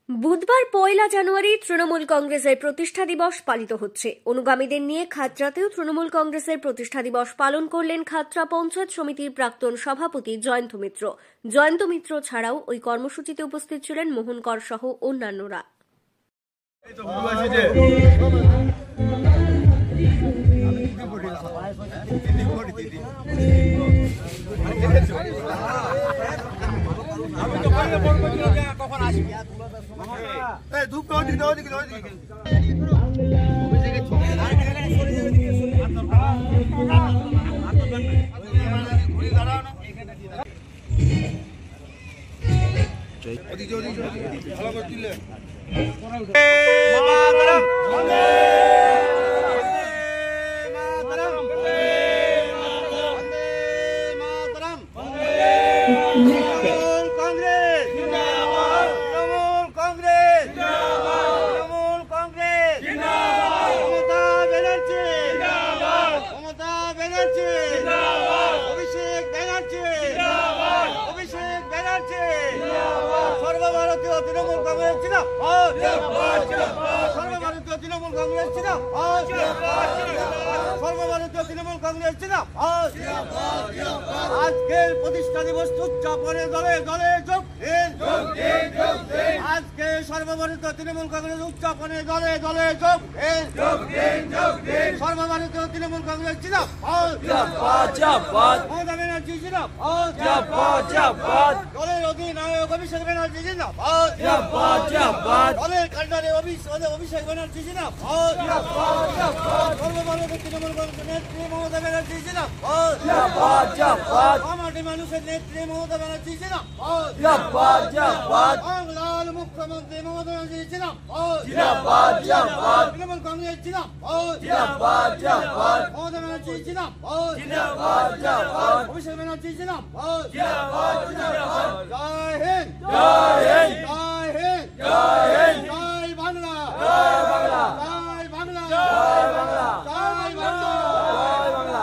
বুধবার ১ জানুয়ারি তৃণমূল কংগ্রেসের প্রতিষ্ঠা দিবস পালিত হচ্ছে। অনুগামীদের নিয়ে খাতড়াতেও তৃণমূল কংগ্রেসের প্রতিষ্ঠা দিবস পালন করলেন খাতড়া পঞ্চায়েত সমিতির প্রাক্তন সভাপতি জয়ন্ত মিত্র। জয়ন্ত মিত্র ছাড়াও ওই কর্মসূচিতে উপস্থিত ছিলেন মোহন কর সহ অন্যান্যরা। সর্বভারতীয় তৃণমূল কংগ্রেস সর্বভারতীয় তৃণমূল কংগ্রেস সর্বভারতীয় তৃণমূল কংগ্রেস আজকের প্রতিষ্ঠা দিবস উদযাপনে দলে দলে যোগ দিন। আজকে সর্বভারতীয় তৃণমূল কংগ্রেস উদযাপনে দলে দলে যোগ দিন। সর্বভারতীয় তৃণমূল কংগ্রেস মমতা ব্যানার্জি দলের অধিনায়ক অভিষেক ব্যানার্জি দলের কান্ডারে অভিষেক ব্যানার্জি সর্বভারতীয় তৃণমূল কংগ্রেসের নেত্রী মমতা ব্যানার্জি মাটি মানুষের নেত্রী মমতা ব্যানার্জি বাংলার মুখ্যমন্ত্রী মমতা ব্যানার্জি তৃণমূল কংগ্রেস মমতা ব্যানার্জি অভিষেক ব্যানার্জি জয় হিন্দ, জয় হিন্দ, জয় হিন্দ, জয় হিন্দ, জয় বাংলা, জয় বাংলা, জয় বাংলা, জয় বাংলা, জয় বাংলা, জয় বাংলা।